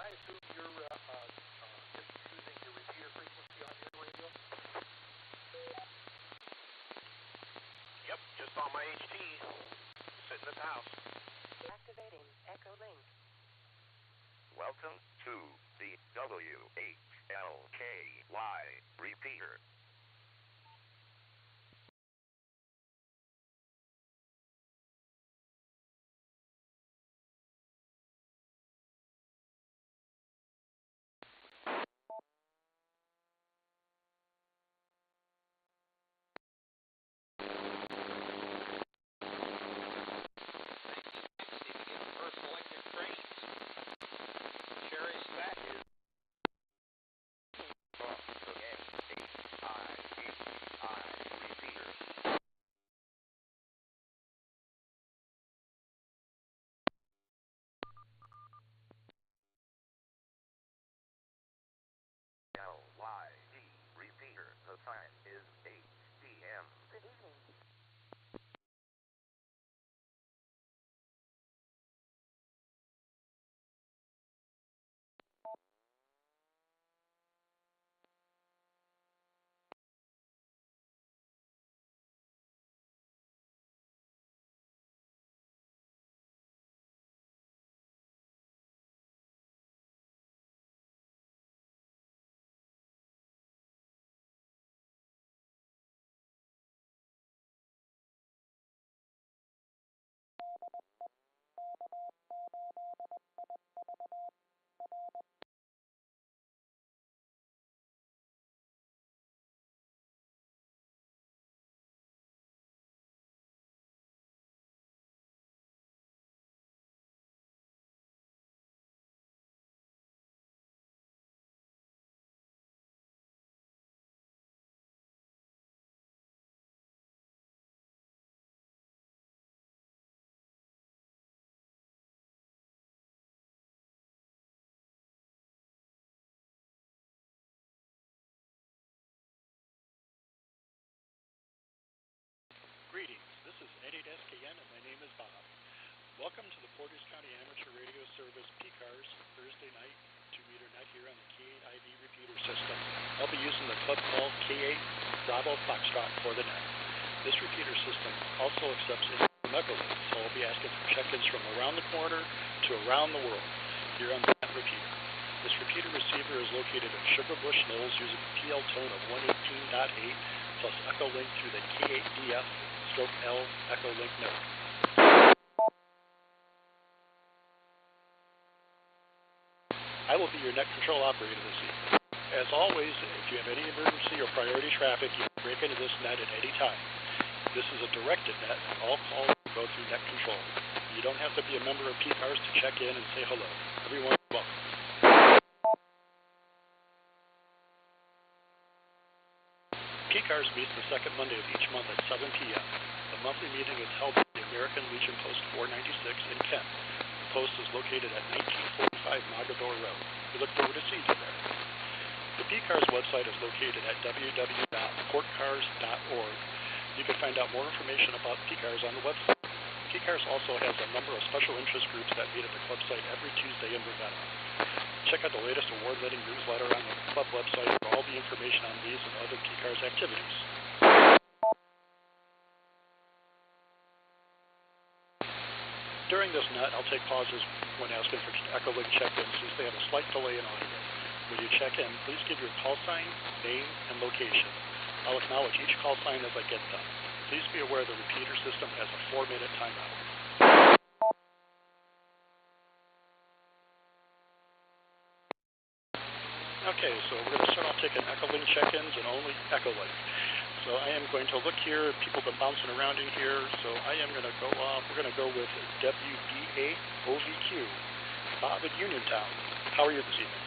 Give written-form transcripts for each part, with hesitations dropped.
I assume you're just choosing your repeater frequency on your radio? Yep, just on my HT. Sitting at the house. Activating Echolink. Welcome to the WHLKY repeater. LYD repeater. The time is 8 p.m. Good evening. Greetings, this is K8BF and my name is Bob. Welcome to the Portage County Amateur Radio Service PCARS Thursday night 2-meter net here on the K8IV repeater system. I'll be using the club call K8 Bravo Foxtrot for the net. This repeater system also accepts Echolink, so I'll be asking for check-ins from around the corner to around the world here on the net repeater. This repeater receiver is located in Sugar Bush Knolls using a PL tone of 118.8 plus Echolink through the K8BF L Echolink node. I will be your net control operator this evening. As always, if you have any emergency or priority traffic, you can break into this net at any time. This is a directed net, and all calls will go through net control. You don't have to be a member of PCARS to check in and say hello. Everyone is welcome. PCARS meets the second Monday of each month at 7 p.m. The monthly meeting is held at the American Legion Post 496 in Kent. The post is located at 1945 Mogador Road. We look forward to seeing you there. The PCARS website is located at www.portcars.org. You can find out more information about PCARS on the website. PCARS also has a number of special interest groups that meet at the club site every Tuesday in Ravenna. Check out the latest award-winning newsletter on the club website for all the information on these and other PCARS activities. During this net, I'll take pauses when asking for Echolink check-ins since they have a slight delay in audio. When you check in, please give your call sign, name, and location. I'll acknowledge each call sign as I get them. Please be aware the repeater system has a 4-minute timeout. Okay, so we're going to start off taking Echolink check-ins and only Echolink. So I am going to look here, people have been bouncing around in here, so I am going to go off, we're going to go with WBA OVQ, Bob in Uniontown. How are you this evening?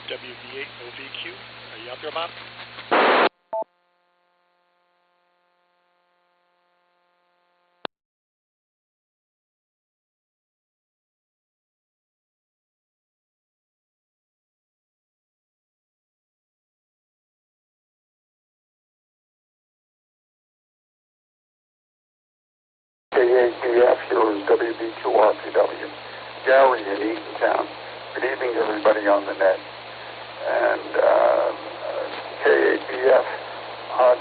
WB8OVQ. Are you out there, Bob? K8BF here is WB2RPW. Gary in Eatontown. Good evening, everybody on the net. And K8BF,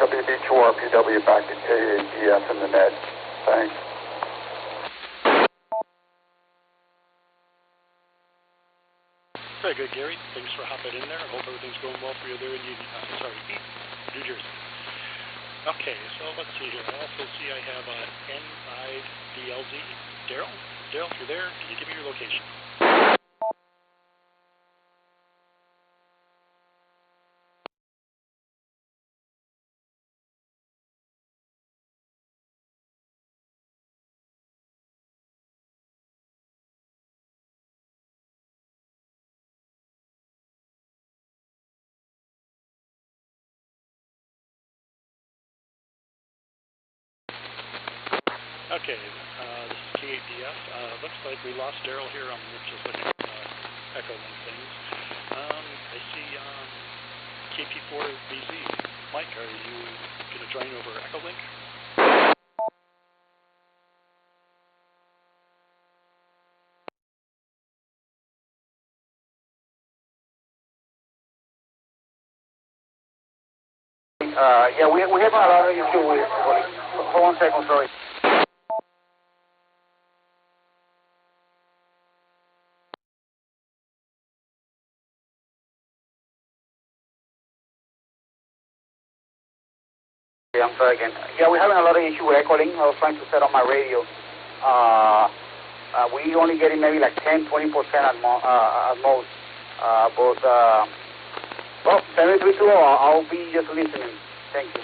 WB2RPW back to K8BF in the net. Thanks. Very good, Gary. Thanks for hopping in there. I hope everything's going well for you there in New Jersey. Okay, so let's see here. I also see I have N5DLZ. Daryl? Daryl, if you're there, can you give me your location? Okay, this is K8BF. Looks like we lost Daryl here. I'm just looking at Echolink things. I see KP4BZ. Mike, are you going to join over Echolink? Yeah, we have a lot of issue with. Hold on a second, sorry. I'm sorry again. Yeah, we're having a lot of issue with Echolink. I was trying to set up my radio. We only getting maybe like 10-20% at most. Well, 732, I'll be just listening. Thank you.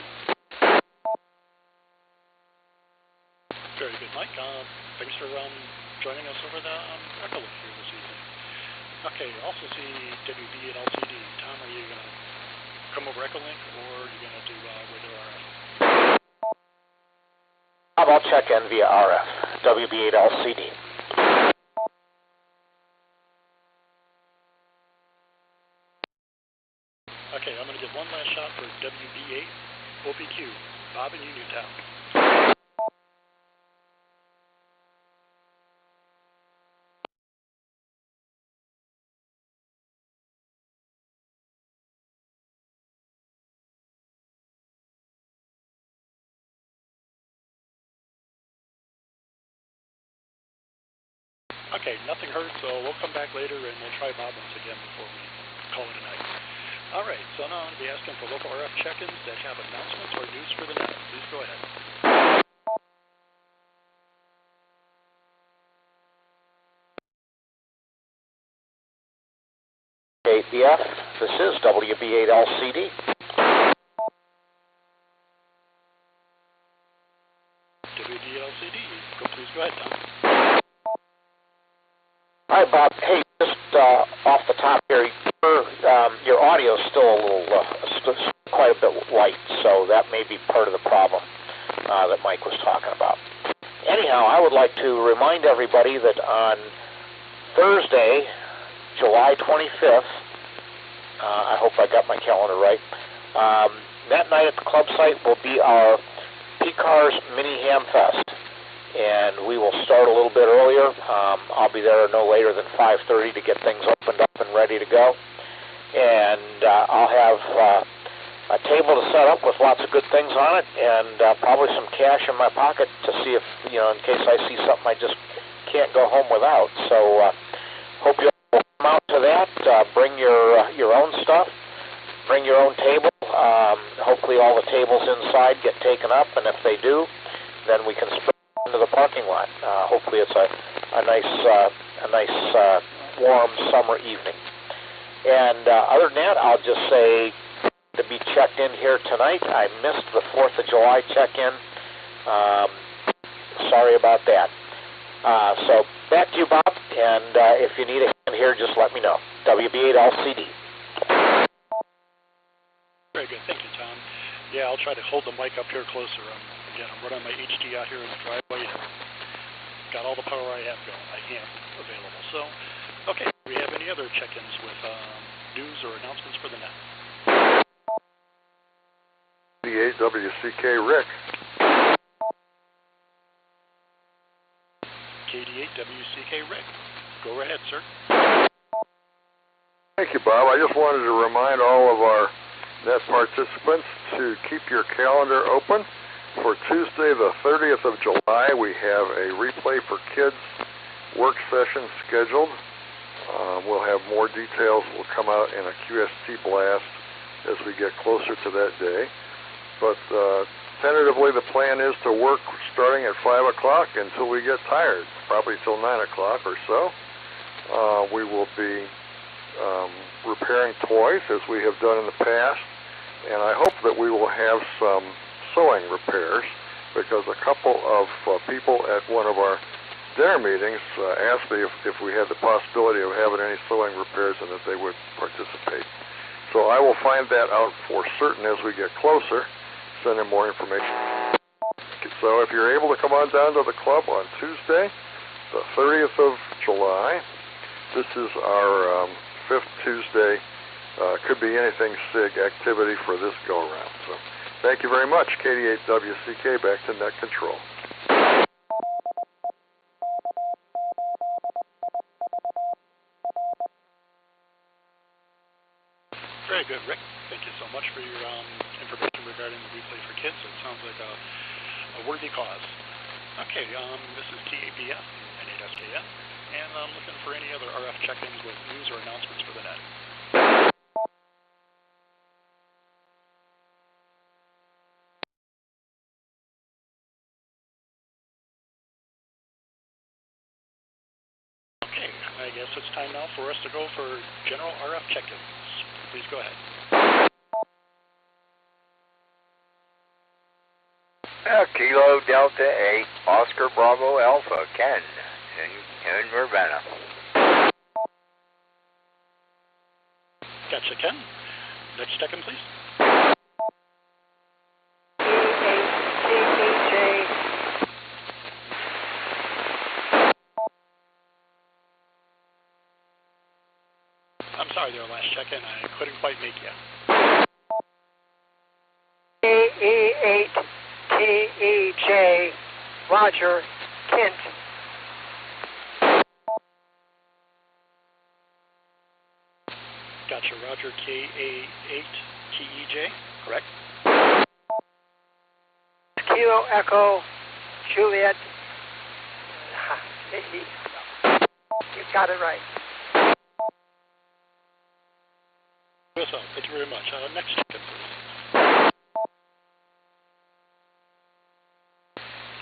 Very good, Mike. Thanks for joining us over the Echolink here this evening. Okay, also see WB at LCD. Tom, are you going to come over Echolink, or are you going to do regular RF? I'll check in via RF, WB8LCD. Okay, I'm going to give one last shot for WB8OVQ, Bob in Uniontown. Okay, nothing heard, so we'll come back later and we'll try Bob once again before we call it a night. All right, so now I'm going to be asking for local RF check-ins that have announcements or news for the net. Please go ahead. K8BF, this is WB8LCD. WB8LCD, please go ahead, Tom. Hi, Bob. Hey, just off the top here, your audio is still a little, quite a bit light, so that may be part of the problem that Mike was talking about. Anyhow, I would like to remind everybody that on Thursday, July 25th, I hope I got my calendar right, that night at the club site will be our PCARS Mini Ham Fest. And we will start a little bit earlier. I'll be there no later than 5:30 to get things opened up and ready to go. And I'll have a table to set up with lots of good things on it, and probably some cash in my pocket to see if, in case I see something I just can't go home without. So hope you'll come out to that. Bring your own stuff. Bring your own table. Hopefully all the tables inside get taken up, and if they do, then we can spread into the parking lot. Hopefully it's a nice warm summer evening. And other than that, I'll just say to be checked in here tonight. I missed the 4th of July check-in. Sorry about that. So back to you, Bob. And if you need a hand here, just let me know. WB8LCD. Very good. Thank you, Tom. Yeah, I'll try to hold the mic up here closer. Again, I'm running my HD out here in the driveway. Got all the power I have going. I am available. So, okay, do we have any other check-ins with news or announcements for the net? K8WCK Rick. K8WCK Rick. Go ahead, sir. Thank you, Bob. I just wanted to remind all of our net participants to keep your calendar open. For Tuesday, the 30th of July, we have a Replay for Kids work session scheduled. We'll have more details. Will come out in a QST blast as we get closer to that day. But tentatively, the plan is to work starting at 5 o'clock until we get tired, probably till 9 o'clock or so. We will be repairing toys as we have done in the past, and I hope that we will have some sewing repairs, because a couple of people at one of our dinner meetings asked me if we had the possibility of having any sewing repairs and that they would participate. So I will find that out for certain as we get closer, send in more information. So if you're able to come on down to the club on Tuesday, the 30th of July, this is our fifth Tuesday, could be anything SIG activity for this go-around. So thank you very much. K8WCK, back to net control. Very good, Rick. Thank you so much for your information regarding the Replay for Kids. It sounds like a worthy cause. Okay, this is K8BF and 8SKN, and I'm looking for any other RF check-ins with news or announcements for the net. Okay, I guess it's time now for us to go for general RF check-ins. Please go ahead. Kilo Delta 8, Oscar Bravo Alpha, Ken, in Ravenna. Gotcha, Ken. Next check-in, please. K8BF. I'm sorry, there, last check-in. I couldn't quite make you. K8TEJ, Roger, Kent. Gotcha, Roger, K8TEJ, correct? Kilo Echo, Juliet. You got it right. Thank you very much. Next check-in, please.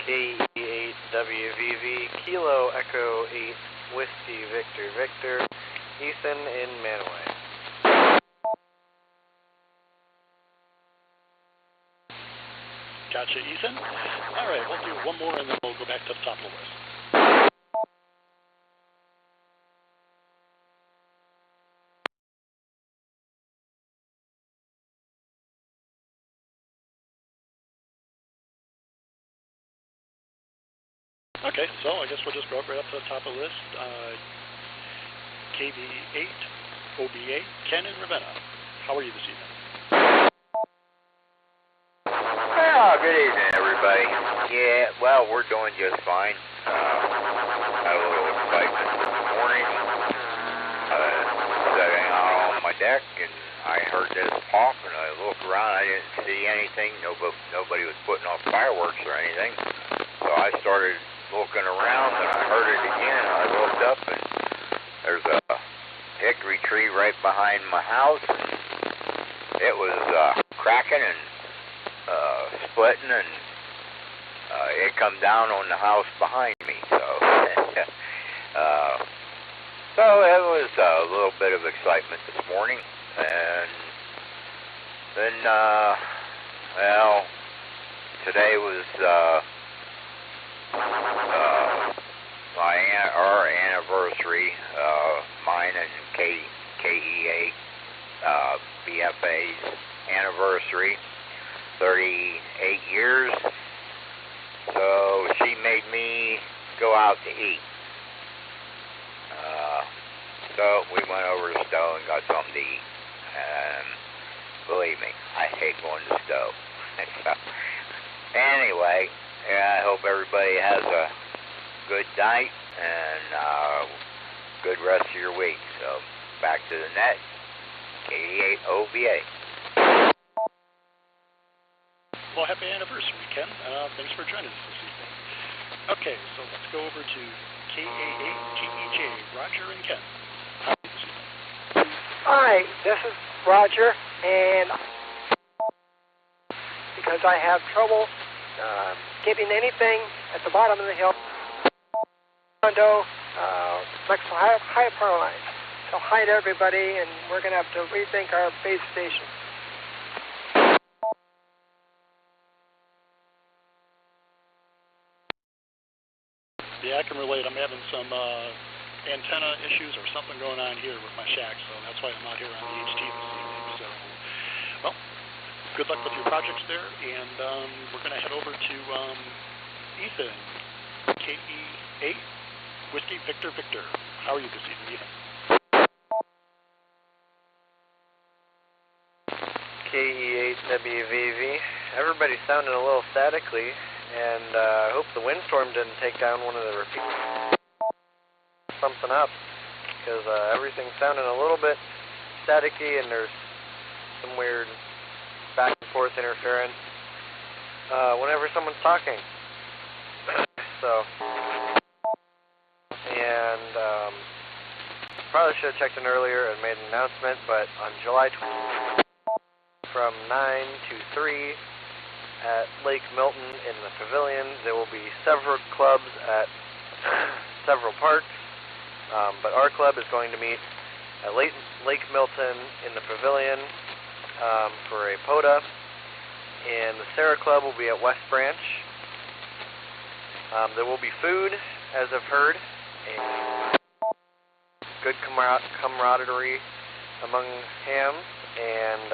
K8WVV, Kilo Echo 8, Whiskey Victor Victor, Ethan in Manaway. Gotcha, Ethan. All right, we'll do one more and then we'll go back to the top of the list. Okay, so I guess we'll just go right up to the top of the list. KB8, OBA, Ken in Ravenna. How are you this evening? Well, good evening, everybody. Yeah, well, we're doing just fine. Had a little excitement this morning. Setting out on my deck, and I heard this pop, and I looked around. I didn't see anything. Nobody was putting off fireworks or anything. So I started looking around, and I heard it again. I looked up, and there's a hickory tree right behind my house. And it was cracking and splitting, and it come down on the house behind me. So, so it was a little bit of excitement this morning, and then, well, today was our anniversary, mine and KEA BFA's anniversary, 38 years. So she made me go out to eat. So we went over to the stove and got something to eat. And believe me, I hate going to the stove. So, anyway, I hope everybody has a good night and good rest of your week. So back to the net, K8BF. Well, happy anniversary, Ken. Thanks for joining us this evening. Okay, so let's go over to K8TEJ, Roger and Ken. How are you this evening? Hi, this is Roger, and because I have trouble getting anything at the bottom of the hill, condo, high power lines. So hi to everybody, and we're going to have to rethink our base station. Yeah, I can relate. I'm having some antenna issues or something going on here with my shack, so that's why I'm out here on the HT this evening. So, well, good luck with your projects there, and we're going to head over to Ethan, KE8 Whiskey Victor Victor. How are you this evening, Ethan? K8WVV. Everybody's sounding a little statically, and I hope the windstorm didn't take down one of the repeaters. Something up, because everything's sounding a little bit staticky, and there's some weird back and forth interference whenever someone's talking. So, and probably should have checked in earlier and made an announcement, but on July 20th, from 9 to 3 at Lake Milton in the pavilion, there will be several clubs at several parks, but our club is going to meet at Lake Milton in the pavilion for a POTA, and the Sarah Club will be at West Branch. There will be food, as I've heard, and good camaraderie among hams, and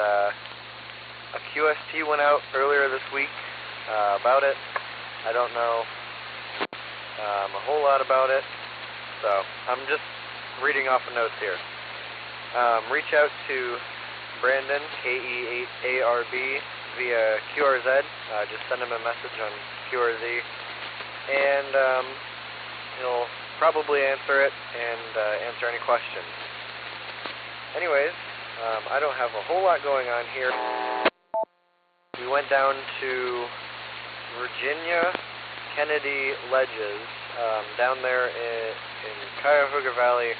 a QST went out earlier this week about it. I don't know a whole lot about it, so I'm just reading off the notes here. Reach out to Brandon, KE8ARB, via QRZ. Just send him a message on QRZ, and he'll probably answer it and answer any questions. Anyways, I don't have a whole lot going on here. We went down to Virginia Kennedy Ledges, down there in Cuyahoga Valley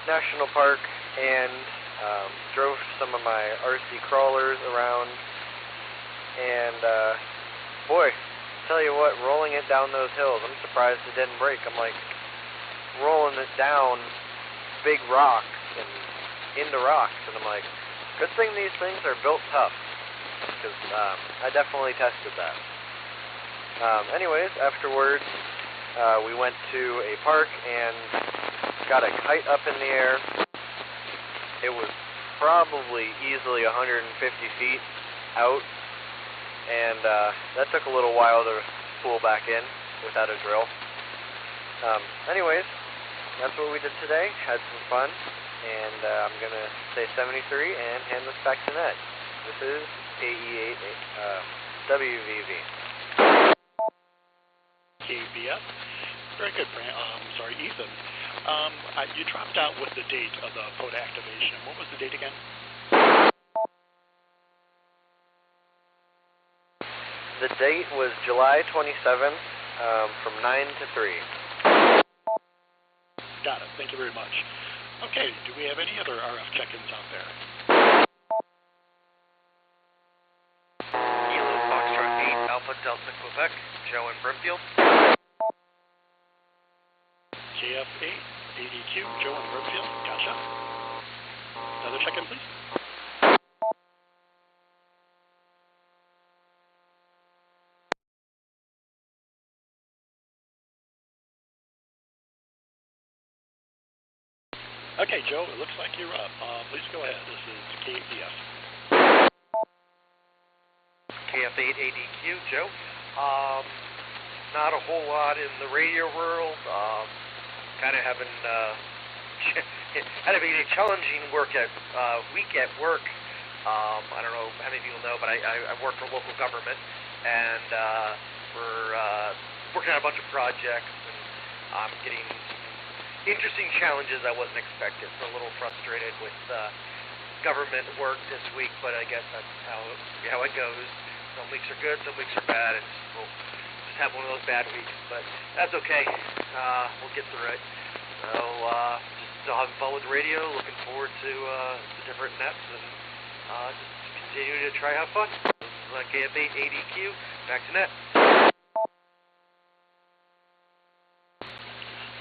National Park, and drove some of my RC crawlers around, and boy, tell you what, rolling it down those hills, I'm surprised it didn't break. I'm like rolling it down big rocks and into rocks, and I'm like, good thing these things are built tough, because I definitely tested that. Anyways, afterwards, we went to a park and got a kite up in the air. It was probably easily 150 feet out, and that took a little while to spool back in without a drill. Anyways, that's what we did today. Had some fun, and I'm going to say 73 and hand this back to Ned. This is K8WVV. KBF. Very good, Ethan. You dropped out with the date of the POTA activation. What was the date again? The date was July 27th, from 9 to 3. Got it. Thank you very much. Okay, do we have any other RF check-ins out there? Kilo Foxtrot 8 Alpha Delta Quebec, Joe in Brimfield. KF8 ADQ, Joe in Brimfield. Gotcha. Another check-in, please. Okay, Joe, it looks like you're up. Please go ahead. This is K8BF. KF8ADQ, Joe. Not a whole lot in the radio world. Kind of having had a very challenging week at work. I don't know how many people know, but I work for local government, and we're working on a bunch of projects, and I'm getting interesting challenges I wasn't expecting. So a little frustrated with government work this week, but I guess that's how it goes. Some weeks are good, some weeks are bad, and we'll just have one of those bad weeks. But that's okay. We'll get through it. So just still having fun with radio. Looking forward to the different nets, and just continue to try to have fun. This is KF8ADQ. Back to net.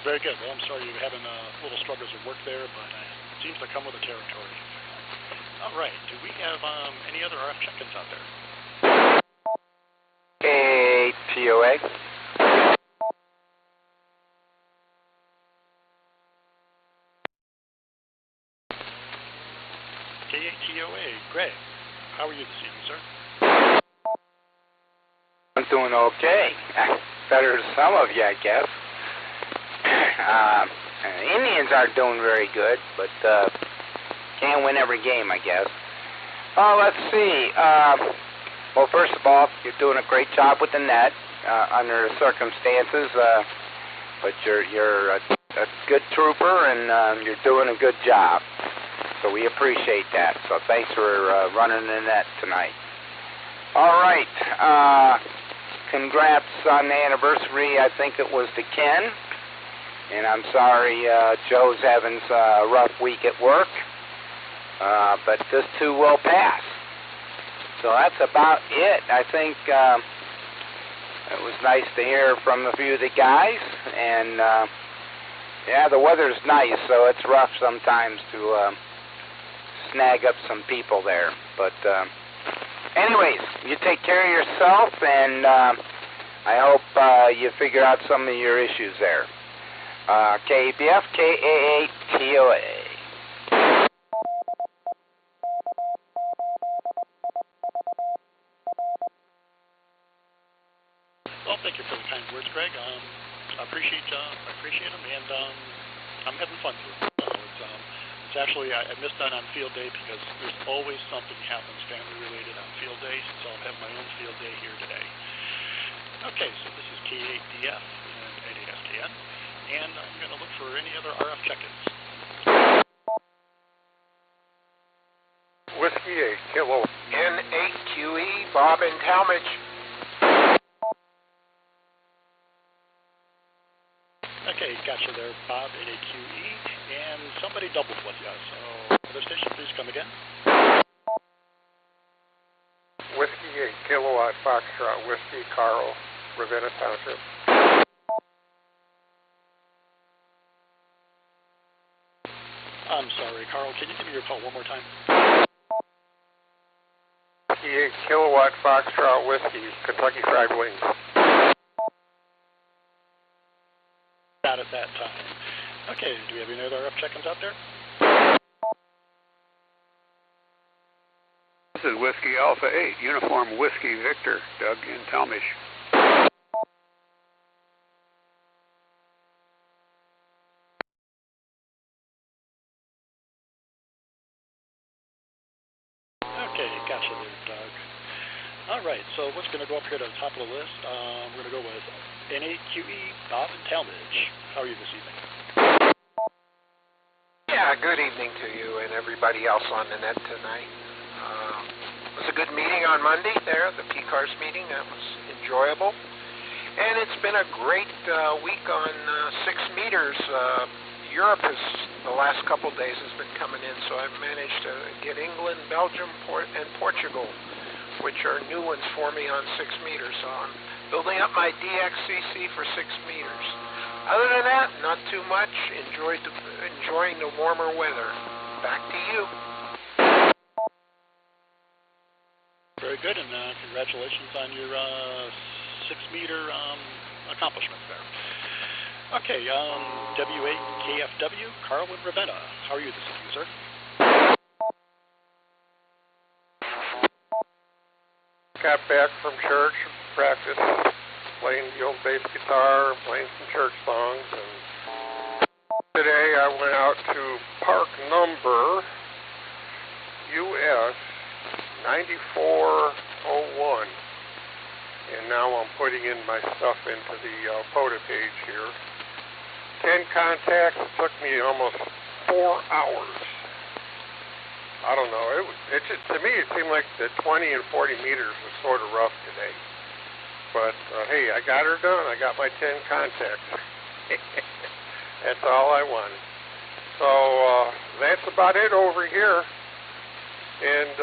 Very good. Well, I'm sorry you're having little struggles at work there, but it seems to come with the territory. All right. Do we have any other RF check-ins out there? K8TOA. K8TOA. Greg, how are you this evening, sir? I'm doing okay. Better than some of you, I guess. Indians aren't doing very good, but can't win every game, I guess. Oh, let's see. Well, first of all, you're doing a great job with the net under the circumstances, but you're a good trooper, and you're doing a good job. So we appreciate that. So thanks for running the net tonight. All right. Congrats on the anniversary. I think it was to Ken. And I'm sorry Joe's having a rough week at work. But this too will pass. So that's about it. I think it was nice to hear from a few of the guys. And, yeah, the weather's nice, so it's rough sometimes to snag up some people there. But anyways, you take care of yourself, and I hope you figure out some of your issues there. K8BF, K8TOA. Well, thank you for the kind words, Greg. I appreciate them, and I'm having fun with it. So it's actually, I missed out on field day because there's always something happens family-related on field day, so I'm having my own field day here today. Okay, so this is K8BF and 8ASKN. And I'm going to look for any other RF check-ins. Whiskey 8, Kilo. N8QE, Bob in Talmadge. Okay, gotcha there, Bob, N8QE. And somebody doubled with you, so other station, please come again. Whiskey 8, Kilowatt, Foxtrot, Whiskey, Carl, Ravenna Township. I'm sorry, Carl, can you give me your call one more time? 8 Kilowatt Foxtrot Whiskey, Kentucky Fried Wings. Got it that time. Okay, do we have any other RF check-ins out there? This is Whiskey Alpha 8, Uniform Whiskey Victor, Doug in Talmadge. Okay, gotcha there, Doug. All right, so what's going to go up here to the top of the list? We're going to go with N8QE, Bob in Talmadge. How are you this evening? Yeah, good evening to you and everybody else on the net tonight. It was a good meeting on Monday there, the PCARS meeting. That was enjoyable. And it's been a great week on 6 meters. Europe has, the last couple days, has been coming in, so I've managed to get England, Belgium, and Portugal, which are new ones for me on 6 meters. So I'm building up my DXCC for 6 meters. Other than that, not too much. Enjoying the warmer weather. Back to you. Very good, and congratulations on your 6-meter accomplishments there. Okay, W8KFW, Carl in Ravenna. How are you this evening, sir? got back from church, practiced playing the old bass guitar, playing some church songs, and today I went out to park number US 9401, and now I'm putting in my stuff into the POTA page here. 10 contacts. It took me almost 4 hours. I don't know. To me, it seemed like the 20 and 40 meters was sort of rough today. But hey, I got her done. I got my 10 contacts. That's all I wanted. So that's about it over here. And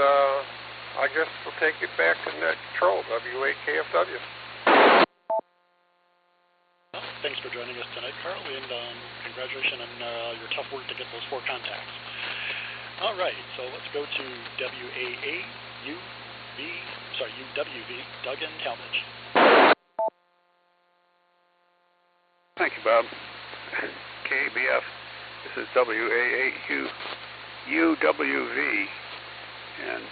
I guess we'll take it back to net control, W8KFW. Well, thanks for joining us tonight, Carl, and congratulations on your tough work to get those 4 contacts. All right, so let's go to UWV, Doug and Talmadge. Thank you, Bob. K8BF, this is WA8UWV, and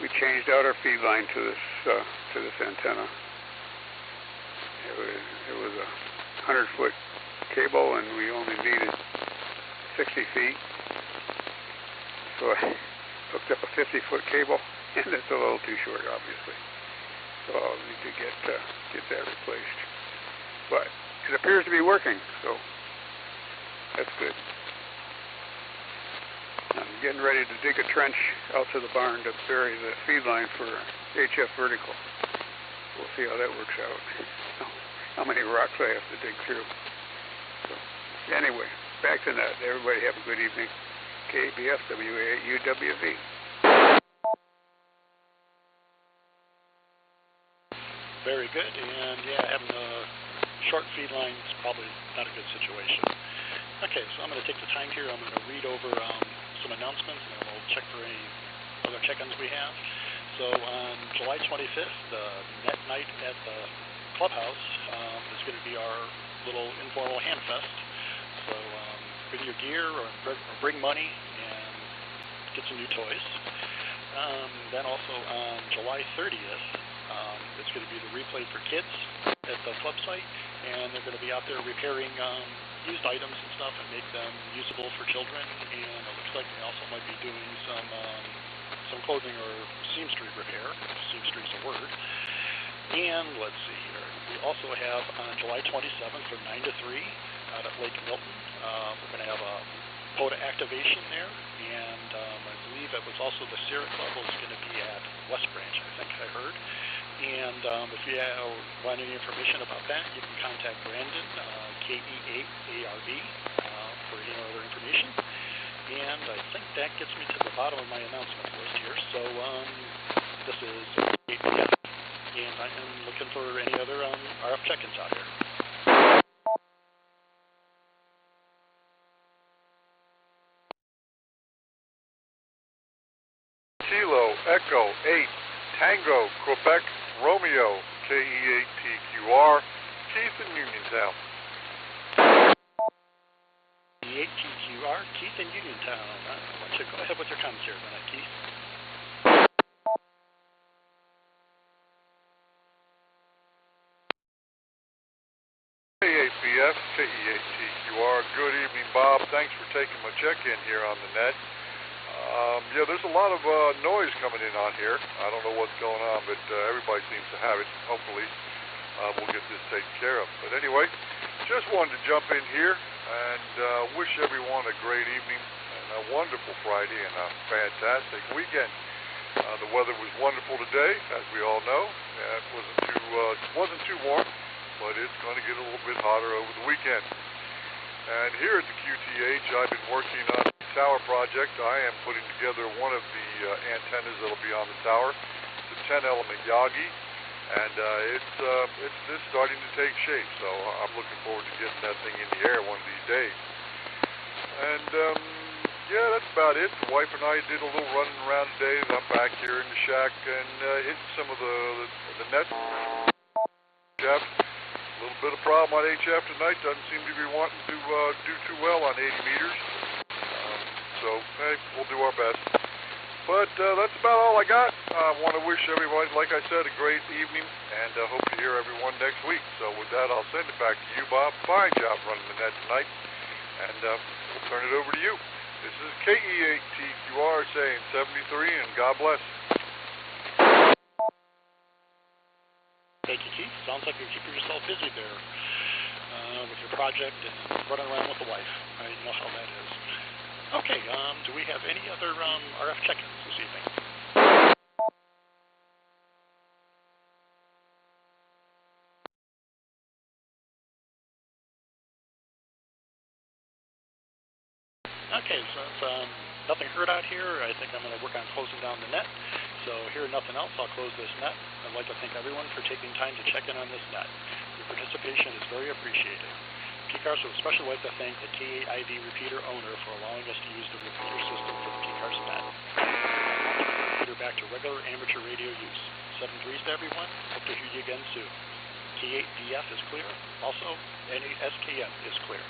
we changed out our feed line to this antenna. It was a 100-foot cable, and we only needed 60 feet. So I hooked up a 50-foot cable, and it's a little too short, obviously. So I'll need to get that replaced. But it appears to be working, so that's good. I'm getting ready to dig a trench out to the barn to bury the feed line for HF vertical. We'll see how that works out. How many rocks I have to dig through. So anyway, back to that. Everybody have a good evening. K8BF WA8UWV. Very good, and yeah, having a short feed line is probably not a good situation. Okay, so I'm going to take the time here. I'm going to read over some announcements, and then we'll check for any other check-ins we have. So on July 25th, the net night at the clubhouse is going to be our little informal hand fest. So bring your gear or bring money and get some new toys. Then also on July 30th, it's going to be the replay for kids at the club site, and they're going to be out there repairing used items and stuff and make them usable for children. And it looks like they also might be doing some clothing or seamstress repair, if seamstress is a word. And let's see here. We also have on July 27th from 9 to 3 out at Lake Milton. We're going to have a POTA activation there, and I believe it was also the Sierra Club was going to be at West Branch, I think I heard. And if you want any information about that, you can contact Brandon, KE8ARB, for any other information. And I think that gets me to the bottom of my announcement list here. So this is K8BF, and I am looking for any other RF check-ins out here. Kilo Echo 8 Tango Quebec Romeo KE8TQR Keith in Uniontown. K8TQR Keith in Uniontown. Why don't you go ahead with your comments here tonight, Keith? K8BF KE8TQR. Good evening, Bob. Thanks for taking my check-in here on the net. Yeah, there's a lot of noise coming in on here. I don't know what's going on, but everybody seems to have it. Hopefully, we'll get this taken care of. But anyway, just wanted to jump in here and wish everyone a great evening and a wonderful Friday and a fantastic weekend. The weather was wonderful today, as we all know. It wasn't too warm, but it's going to get a little bit hotter over the weekend. And here at the QTH, I've been working on the tower project. I am putting together one of the antennas that will be on the tower. It's a 10-element Yagi, and it's just starting to take shape. So I'm looking forward to getting that thing in the air one of these days. And yeah, that's about it. The wife and I did a little running around today. I'm back here in the shack and hitting some of the nets. A little bit of problem on HF tonight. Doesn't seem to be wanting to do too well on 80 meters. So, hey, we'll do our best. But that's about all I got. I want to wish everybody, like I said, a great evening, and hope to hear everyone next week. So with that, I'll send it back to you, Bob. Fine job running the net tonight, and we'll turn it over to you. This is K8BF saying 73, and God bless. Thank you, Keith. Sounds like you're keeping yourself busy there with your project and running around with the wife. I know how that is. Okay, do we have any other RF check-ins this evening? Okay, since nothing heard out here, I think I'm going to work on closing down the net. So hearing nothing else, I'll close this net. I'd like to thank everyone for taking time to check in on this net. Your participation is very appreciated. PCARS would especially like to thank the K8ID repeater owner for allowing us to use the repeater system for the PCARS net. Repeater back to regular amateur radio use. 7-3s to everyone. Hope to hear you again soon. K8BF is clear. Also, NASKN is clear.